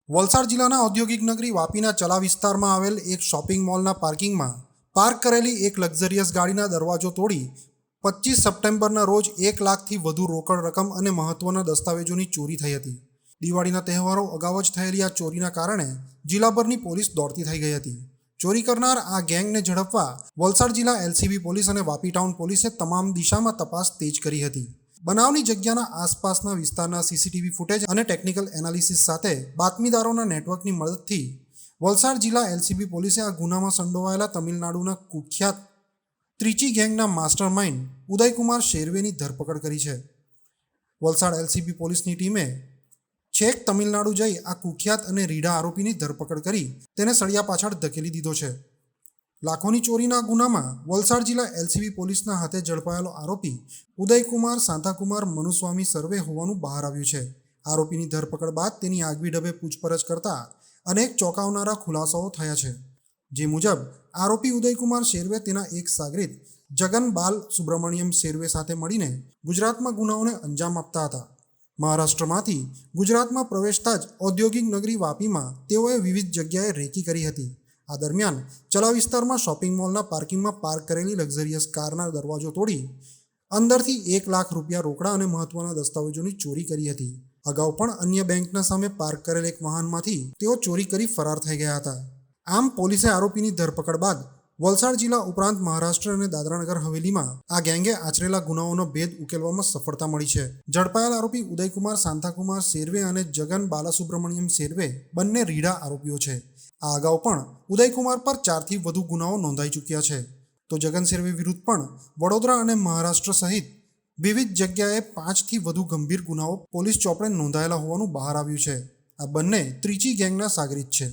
વલસાડ જિલ્લાના ઔદ્યોગિક નગરી વાપીના ચલા વિસ્તારમાં આવેલ એક શોપિંગ મોલના પાર્કિંગમાં પાર્ક કરેલી એક લક્ઝરિયસ ગાડીના દરવાજો તોડી 25 સપ્ટેમ્બરના રોજ 1 લાખથી વધુ રોકડ રકમ અને મહત્વના દસ્તાવેજોની ચોરી થઈ હતી. દિવાળીના તહેવારો અગાઉ જ થયેલી આ ચોરીના કારણે જિલ્લાભરની પોલીસ દોડતી થઈ ગઈ હતી. ચોરી કરનાર આ ગેંગને ઝડપવા વલસાડ જિલ્લા એલસીબી પોલીસ અને વાપી ટાઉન પોલીસે તમામ દિશામાં તપાસ તેજ કરી હતી. બનાવની જગ્યાના આસપાસના વિસ્તારના સીસીટીવી ફૂટેજ અને ટેકનિકલ એનાલિસિસ સાથે બાતમીદારોના નેટવર્કની મદદથી વલસાડ જિલ્લા એલસીબી પોલીસે આ ગુનામાં સંડોવાયેલા તમિલનાડુના કુખ્યાત ત્રિચી ગેંગના માસ્ટર માઇન્ડ ઉદયકુમાર શેરવેની ધરપકડ કરી છે. વલસાડ એલસીબી પોલીસની ટીમે છેક તમિલનાડુ જઈ આ કુખ્યાત અને રીઢા આરોપીની ધરપકડ કરી તેને સળિયા પાછળ ધકેલી દીધો છે. લાખોની ચોરીના ગુનામાં વલસાડ જિલ્લા એલસીબી પોલીસના હાથે ઝડપાયેલો આરોપી ઉદયકુમાર સાંતાકુમાર મનુસ્વામી સર્વે હોવાનું બહાર આવ્યું છે. આરોપીની ધરપકડ બાદ તેની આગવી ઢબે પૂછપરછ કરતા અનેક ચોંકાવનારા ખુલાસાઓ થયા છે. જે મુજબ આરોપી ઉદયકુમાર શેરવે તેના એક સાગરીત જગન બાલ સુબ્રમણ્યમ શેરવે સાથે મળીને ગુજરાતમાં ગુનાઓને અંજામ આપતા હતા. મહારાષ્ટ્રમાંથી ગુજરાતમાં પ્રવેશતા જ ઔદ્યોગિક નગરી વાપીમાં તેઓએ વિવિધ જગ્યાએ રેકી કરી હતી. આ દરમિયાન ચલા વિસ્તારમાં શોપિંગ મોલના પાર્કિંગમાં પાર્ક કરેલી લક્ઝરિયસ કારના દરવાજો તોડી અંદરથી 1 લાખ રૂપિયા રોકડા અને મહત્વના દસ્તાવેજોની ચોરી કરી હતી. અગાઉ પણ અન્ય બેંકના સામે પાર્ક કરેલ એક વાહનમાંથી તેઓ ચોરી કરી ફરાર થઈ ગયા હતા. આમ પોલીસે આરોપીની ધરપકડ બાદ વલસાડ જિલ્લા ઉપરાંત મહારાષ્ટ્ર અને દાદરાનગર હવેલીમાં આ ગેંગે આચરેલા ગુનાઓનો ભેદ ઉકેલવામાં સફળતા મળી છે. ઝડપાયેલ આરોપી ઉદયકુમાર સાંતાકુમાર શેરવે અને જગન બાલાસુબ્રમણ્યમ શેરવે બંને રીઢા આરોપીઓ છે. આ અગાઉ પણ ઉદયકુમાર પર 4થી વધુ ગુનાઓ નોંધાઈ ચૂક્યા છે. તો જગન શેરવે વિરુદ્ધ પણ વડોદરા અને મહારાષ્ટ્ર સહિત વિવિધ જગ્યાએ 5થી વધુ ગંભીર ગુનાઓ પોલીસ ચોપડે નોંધાયેલા હોવાનું બહાર આવ્યું છે. આ બંને ત્રિચી ગેંગના સાગરીત છે.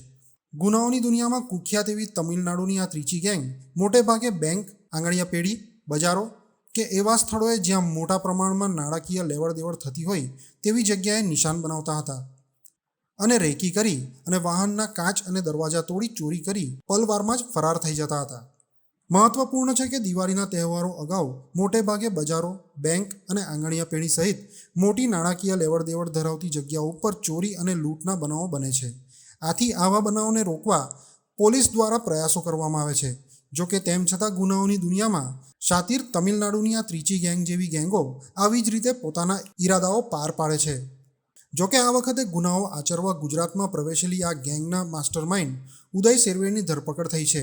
ગુનાઓની દુનિયામાં કુખ્યાત એવી તમિલનાડુની આ ત્રિચી ગેંગ મોટે ભાગે બેંક, આંગળીયા પેઢી, બજારો કે એવા સ્થળોએ જ્યાં મોટા પ્રમાણમાં નાણાકીય લેવડ દેવડ થતી હોય તેવી જગ્યાએ નિશાન બનાવતા હતા અને રેકી કરી અને વાહનના કાચ અને દરવાજા તોડી ચોરી કરી પલવારમાં જ ફરાર થઈ જતા હતા. મહત્વપૂર્ણ છે કે દિવાળીના તહેવારો અગાઉ મોટે ભાગે બજારો, બેંક અને આંગણિયા પેઢી સહિત મોટી નાણાકીય લેવડ દેવડ ધરાવતી જગ્યાઓ ઉપર ચોરી અને લૂંટના બનાવો બને છે. આથી આવા બનાવોને રોકવા પોલીસ દ્વારા પ્રયાસો કરવામાં આવે છે. જોકે તેમ છતાં ગુનાઓની દુનિયામાં શાતિર તમિલનાડુની આ ત્રિચી ગેંગ જેવી ગેંગો આવી જ રીતે પોતાના ઈરાદાઓ પાર પાડે છે. જોકે આ વખતે ગુનાઓ આચરવા ગુજરાતમાં પ્રવેશેલી આ ગેંગના માસ્ટરમાઇન્ડ ઉદય શેરવેની ધરપકડ થઈ છે.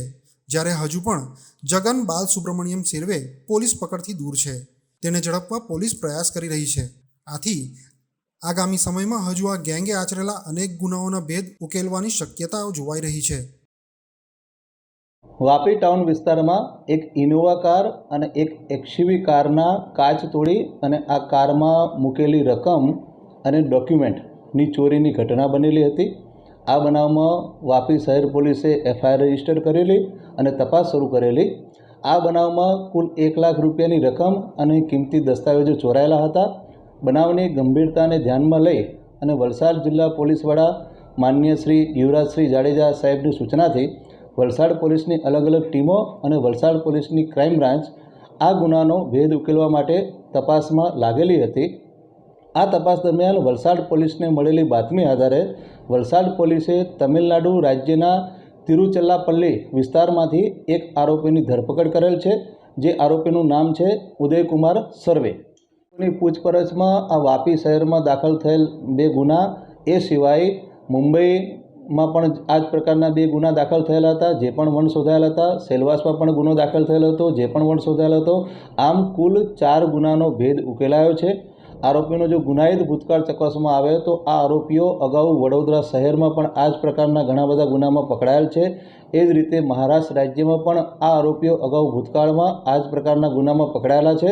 જ્યારે હજુ પણ જગન બાલ સુબ્રમણ્યમ શેરવે પોલીસ પકડથી દૂર છે. તેને ઝડપવા પોલીસ પ્રયાસ કરી રહી છે. આથી આગામી સમયમાં હજુ આ ગેંગે આચરેલા અનેક ગુનાઓના ભેદ ઉકેલવાની શક્યતાઓ જોવાઈ રહી છે. વાપી ટાઉન વિસ્તારમાં એક ઇનોવા કાર અને એક એક્સયુવી કારના કાચ તોડી અને આ કારમાં મૂકેલી રકમ અને ડોક્યુમેન્ટની ચોરીની ઘટના બનેલી હતી. આ બનાવમાં વાપી શહેર પોલીસે એફઆઈઆર રજીસ્ટર કરેલી અને તપાસ શરૂ કરેલી. આ બનાવમાં કુલ 1 લાખ રૂપિયાની રકમ અને કિંમતી દસ્તાવેજો ચોરાયેલા હતા. બનાવની ગંભીરતાને ધ્યાનમાં લઈ અને વલસાડ જિલ્લા પોલીસ વડા માન્ય શ્રી યુવરાજશ્રી જાડેજા સાહેબની સૂચનાથી વલસાડ પોલીસની અલગ અલગ ટીમો અને વલસાડ પોલીસની ક્રાઇમ બ્રાન્ચ આ ગુનાનો ભેદ ઉકેલવા માટે તપાસમાં લાગેલી હતી. આ તપાસ દરમિયાન વલસાડ પોલીસને મળેલી બાતમી આધારે વલસાડ પોલીસે તમિલનાડુ રાજ્યના તિરુચિલ્લાપલ્લી વિસ્તારમાંથી એક આરોપીની ધરપકડ કરેલ છે. જે આરોપીનું નામ છે ઉદયકુમાર સર્વે. ની પૂછપરછમાં આ વાપી શહેરમાં દાખલ થયેલ 2 ગુના એ સિવાય મુંબઈમાં પણ આ જ પ્રકારના 2 ગુના દાખલ થયેલા હતા, જે પણ વણ શોધાયેલા હતા. સેલવાસમાં પણ ગુનો દાખલ થયેલો હતો, જે પણ વણ શોધાયેલો હતો. આમ કુલ 4 ગુનાનો ભેદ ઉકેલાયો છે. આરોપીનો જો ગુનાહિત ભૂતકાળ ચકાસવામાં આવે તો આ આરોપીઓ અગાઉ વડોદરા શહેરમાં પણ આ જ પ્રકારના ઘણા બધા ગુનામાં પકડાયેલ છે. એ જ રીતે મહારાષ્ટ્ર રાજ્યમાં પણ આ આરોપીઓ અગાઉ ભૂતકાળમાં આ જ પ્રકારના ગુનામાં પકડાયેલા છે.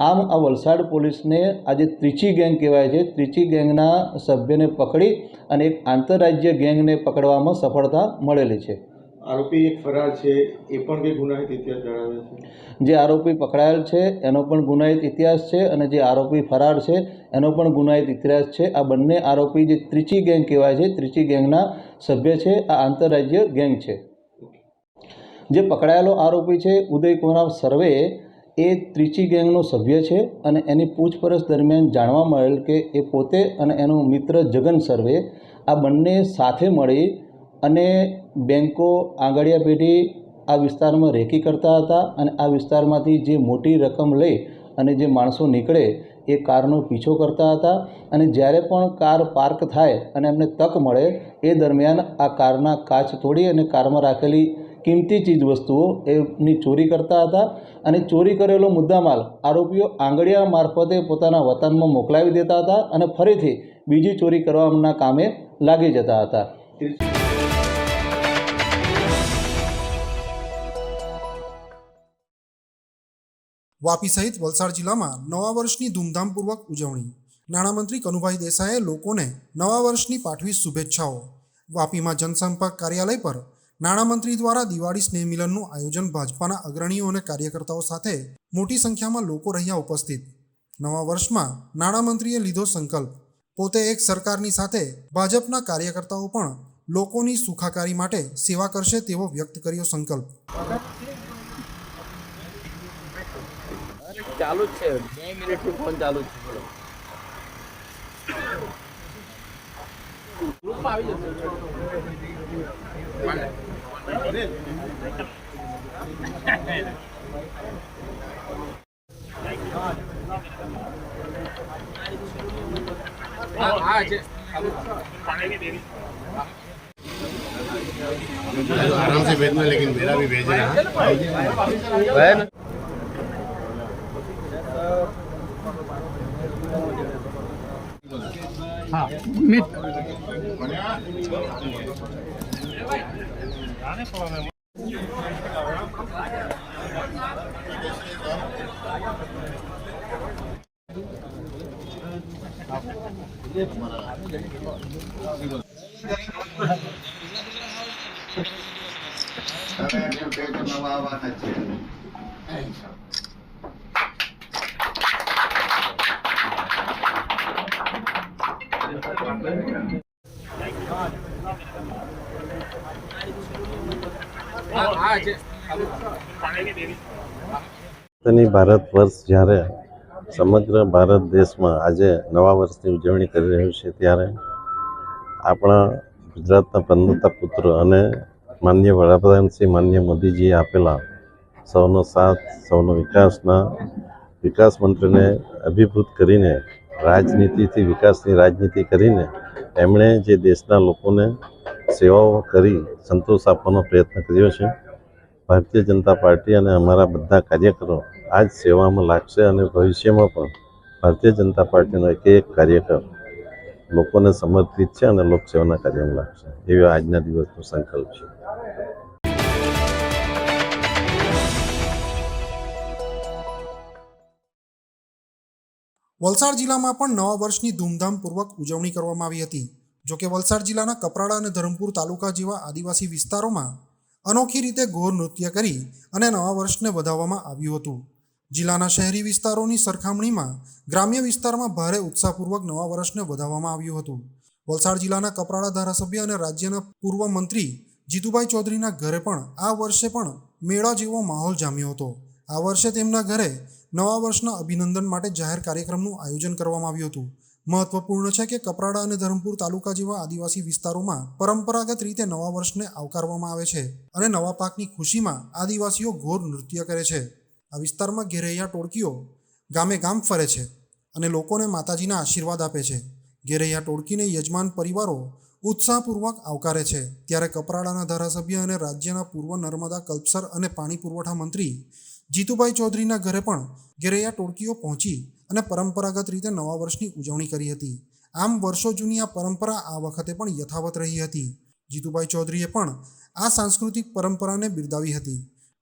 આમ આ વલસાડ પોલીસને આજે ત્રિચી ગેંગ કહેવાય છે, ત્રિચી ગેંગના સભ્યને પકડી અને એક આંતરરાજ્ય ગેંગને પકડવામાં સફળતા મળેલી છે. આરોપી એક ફરાર છે, એ પણ કંઈ ગુનાહિત ઇતિહાસ ધરાવે છે. જે આરોપી પકડાયેલ છે એનો પણ ગુનાહિત ઇતિહાસ છે અને જે આરોપી ફરાર છે એનો પણ ગુનાહિત ઇતિહાસ છે. આ બંને આરોપી જે ત્રિચી ગેંગ કહેવાય છે, ત્રિચી ગેંગના સભ્ય છે. આ આંતરરાજ્ય ગેંગ છે. જે પકડાયેલો આરોપી છે ઉદયકુમાર સર્વે, એ ત્રિચી ગેંગનો સભ્ય છે અને એની પૂછપરછ દરમિયાન જાણવા મળેલ કે એ પોતે અને એનો મિત્ર જગન સર્વે આ બંને સાથે મળી અને બેન્કો, આંગળીયા પેઢી આ વિસ્તારમાં રેકી કરતા હતા અને આ વિસ્તારમાંથી જે મોટી રકમ લઈ અને જે માણસો નીકળે એ કારનો પીછો કરતા હતા અને જ્યારે પણ કાર પાર્ક થાય અને એમને તક મળે એ દરમિયાન આ કારના કાચ તોડી અને કારમાં રાખેલી કિંમતી ચીજવસ્તુઓ એમની ચોરી કરતા હતા અને ચોરી કરેલો મુદ્દામાલ આરોપીઓ આંગળીયા મારફતે પોતાના વતનમાં મોકલાવી દેતા હતા અને ફરીથી બીજી ચોરી કરવાના કામે લાગી જતા હતા. વાપી સહિત વલસાડ જિલ્લામાં નવા વર્ષની ધૂમધામપૂર્વક ઉજવણી. નાણામંત્રી કનુભાઈ દેસાઈએ લોકોને નવા વર્ષની પાઠવી શુભેચ્છાઓ. વાપીમાં જનસંપર્ક કાર્યાલય પર નાણામંત્રી દ્વારા દિવાળી સ્નેહ મિલનનું આયોજન. ભાજપાના અગ્રણીઓ અને કાર્યકર્તાઓ સાથે મોટી સંખ્યામાં લોકો રહ્યા ઉપસ્થિત. નવા વર્ષમાં નાણામંત્રીએ લીધો સંકલ્પ. પોતે એક સરકારની સાથે ભાજપના કાર્યકર્તાઓ પણ લોકોની સુખાકારી માટે સેવા કરશે તેવો વ્યક્ત કર્યો સંકલ્પ. ચાલુ જ છે, 2 મિનિટથી ફોન ચાલુ જ છે. બોલો. ગ્રુપમાં આવી आराम से भेजना, लेकिन मेरा भी भेजना है. हाँ मिट ભારત વર્ષ જ્યારે સમગ્ર ભારત દેશમાં આજે નવા વર્ષની ઉજવણી કરી રહ્યું છે ત્યારે આપણા ગુજરાતના પનોતા પુત્ર અને માનનીય વડાપ્રધાન શ્રી માનનીય મોદીજીએ આપેલા સૌનો સાથ સૌનો વિકાસ મંત્રને અભિભૂત કરીને રાજનીતિથી વિકાસની રાજનીતિ કરીને એમણે જે દેશના લોકોને સેવાઓ કરી સંતોષ આપવાનો પ્રયત્ન કર્યો છે. ભારતીય જનતા પાર્ટી અને અમારા બધા કાર્યકરો આ જ સેવામાં લાગશે અને ભવિષ્યમાં પણ ભારતીય જનતા પાર્ટીનો એક કાર્યકર લોકોને સમર્પિત છે અને લોકસેવાના કાર્યમાં લાગશે એવો આજના દિવસનો સંકલ્પ છે. વલસાડ જિલ્લામાં પણ નવા વર્ષની ધૂમધામપૂર્વક ઉજવણી કરવામાં આવી હતી. જોકે વલસાડ જિલ્લાના કપરાડા અને ધરમપુર તાલુકા જેવા આદિવાસી વિસ્તારોમાં અનોખી રીતે ગોર નૃત્ય કરી અને નવા વર્ષને વધાવવામાં આવ્યું હતું. જિલ્લાના શહેરી વિસ્તારોની સરખામણીમાં ગ્રામ્ય વિસ્તારમાં ભારે ઉત્સાહપૂર્વક નવા વર્ષને વધાવવામાં આવ્યું હતું. વલસાડ જિલ્લાના કપરાડા ધારાસભ્ય અને રાજ્યના પૂર્વ મંત્રી જીતુભાઈ ચૌધરીના ઘરે પણ આ વર્ષે પણ મેળા જેવો માહોલ જામ્યો હતો. આ વર્ષે તેમના ઘરે નવા વર્ષના અભિનંદન માટે જાહેર કાર્યક્રમનું આયોજન કરવામાં આવ્યું હતું. મહત્વપૂર્ણ છે કે કપરાડા અને ધરમપુર તાલુકા જેવા આદિવાસી વિસ્તારોમાં પરંપરાગત રીતે નવા વર્ષને આવકારવામાં આવે છે અને નવા પાકની ખુશીમાં આદિવાસીઓ ઘોર નૃત્ય કરે છે. આ વિસ્તારમાં ઘેરૈયા ટોળકીઓ ગામે ગામ ફરે છે અને લોકોને માતાજીના આશીર્વાદ આપે છે. ઘેરૈયા ટોળકીને યજમાન પરિવારો ઉત્સાહપૂર્વક આવકારે છે. ત્યારે કપરાડાના ધારાસભ્ય અને રાજ્યના પૂર્વ નર્મદા કલ્પસર અને પાણી પુરવઠા મંત્રી જીતુભાઈ ચૌધરીના ઘરે પણ ઘેરૈયા ટોળકીઓ પહોંચી અને પરંપરાગત રીતે નવા વર્ષની ઉજવણી કરી હતી. આમ વર્ષો જૂની આ પરંપરા આ વખતે પણ યથાવત રહી હતી. જીતુભાઈ ચૌધરીએ પણ આ સાંસ્કૃતિક પરંપરાને બિરદાવી હતી.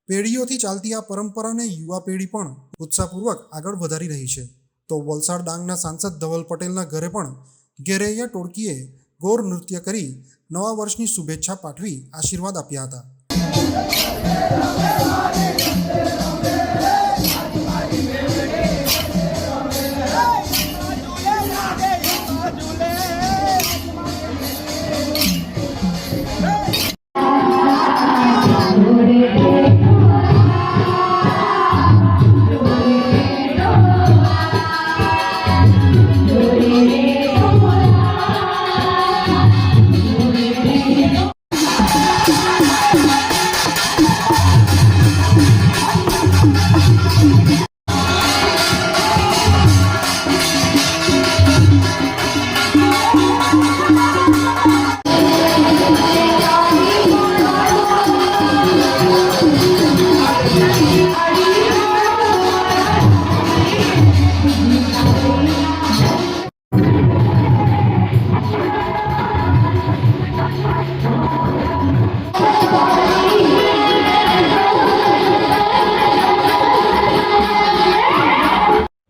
પેઢીઓથી ચાલતી આ પરંપરાને યુવા પેઢી પણ ઉત્સાહપૂર્વક આગળ વધારી રહી છે. તો વલસાડ ડાંગના સાંસદ ધવલ પટેલના ઘરે પણ ઘેરૈયા ટોળકીએ ગોર નૃત્ય કરી નવા વર્ષની શુભેચ્છા પાઠવી આશીર્વાદ આપ્યા હતા.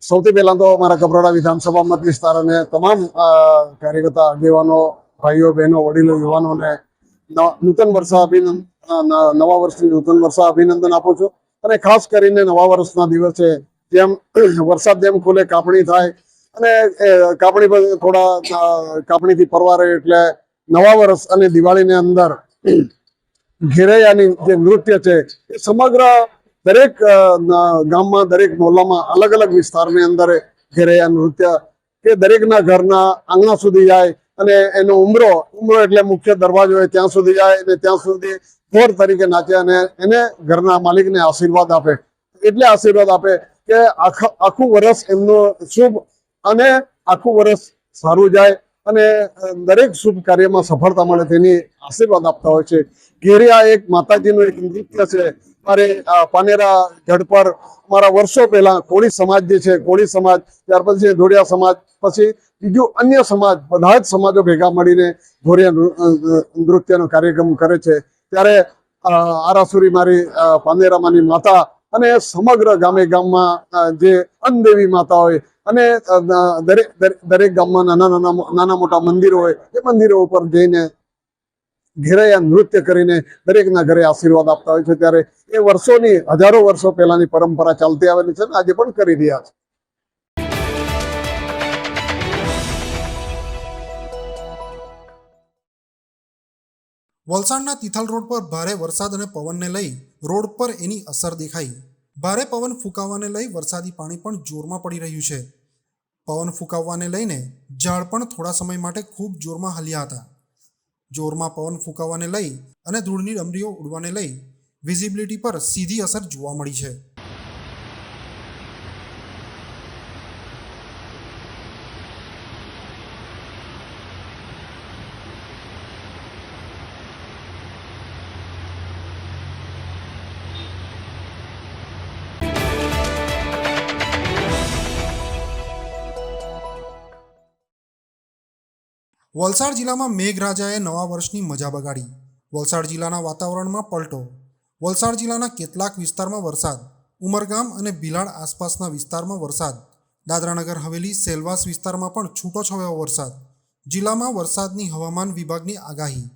સૌથી પહેલાં તો અમારા કપરાડા વિધાનસભા મત વિસ્તાર અને તમામ કાર્યકર્તા આગેવાનો ભાઈઓ બહેનો વડીલો યુવાનોને નૂતન વર્ષ નવા વર્ષની નૂતન વર્ષ અભિનંદન આપું છું. અને ખાસ કરીને નવા વર્ષના દિવસે જેમ વરસાદ જેમ ખુલે કાપણી થાય અને કાપણી પર થોડા કાપણીથી પરવારે એટલે નવા વર્ષ અને દિવાળીની અંદર ઘેરૈયાની જે નૃત્ય છે એ સમગ્ર દરેક ગામમાં દરેક મોહલ્લામાં અલગ અલગ વિસ્તારની અંદર ઘેરૈયા નૃત્ય કે દરેકના ઘરના આંગણા સુધી જાય અને એનો ઉમરો એટલે મુખ્ય દરવાજો હોય ત્યાં સુધી જાય અને ત્યાં સુધી ફોર તરીકે નાચે અને એને ઘરના માલિકને આશીર્વાદ આપે. એટલે આશીર્વાદ આપે કે આખું વર્ષ એમનું શુભ અને આખું વર્ષ સારું જાય અને દરેક શુભ કાર્યમાં સફળતા મળે તેની આશીર્વાદ આપતા હોય છે. ઘેરિયા એક માતાજીનું એક નૃત્ય છે. મારે પાનેરા ગઢ પર મારા વર્ષો પહેલા કોળી સમાજ જે છે, કોળી સમાજ, ત્યાર પછી ધોળિયા સમાજ, પછી બીજું અન્ય સમાજ, બધા જ સમાજો ભેગા મળીને ઘોરિયા નૃત્યનો કાર્યક્રમ કરે છે. ત્યારે આરાસુરી મારી પાનેરામાંની માતા અને સમગ્ર ગામમાં જે અનદેવી માતા હોય અને દરેક ગામમાં નાના મોટા મંદિરો હોય એ મંદિરો ઉપર જઈને ઘેરૈયા નૃત્ય કરીને દરેકના ઘરે આશીર્વાદ આપતા હોય છે. ત્યારે એ વર્ષોની હજારો વર્ષો પહેલાની પરંપરા ચાલતી આવેલી છે અને આજે પણ કરી રહ્યા છે. વલસાડના તિથલ રોડ પર ભારે વરસાદ અને પવનને લઈ રોડ પર એની અસર દેખાઈ. ભારે પવન ફૂંકાવાને લઈ વરસાદી પાણી પણ જોરમાં પડી રહ્યું છે. પવન ફૂંકાવવાને લઈને ઝાડ પણ થોડા સમય માટે ખૂબ જોરમાં હલ્યા હતા. જોરમાં પવન ફૂંકાવાને લઈ અને ધૂળની ડમરીઓ ઉડવાને લઈ વિઝિબિલિટી પર સીધી અસર જોવા મળી છે. વલસાડ જિલ્લામાં મેઘરાજાએ નવા વર્ષની મજા બગાડી. વલસાડ જિલ્લાના વાતાવરણમાં પલટો. વલસાડ જિલ્લાના કેટલાક વિસ્તારમાં વરસાદ. ઉમરગામ અને ભીલાડ આસપાસના વિસ્તારમાં વરસાદ. દાદરાનગર હવેલી સેલવાસ વિસ્તારમાં પણ છૂટોછવાયો વરસાદ. જિલ્લામાં વરસાદની હવામાન વિભાગની આગાહી.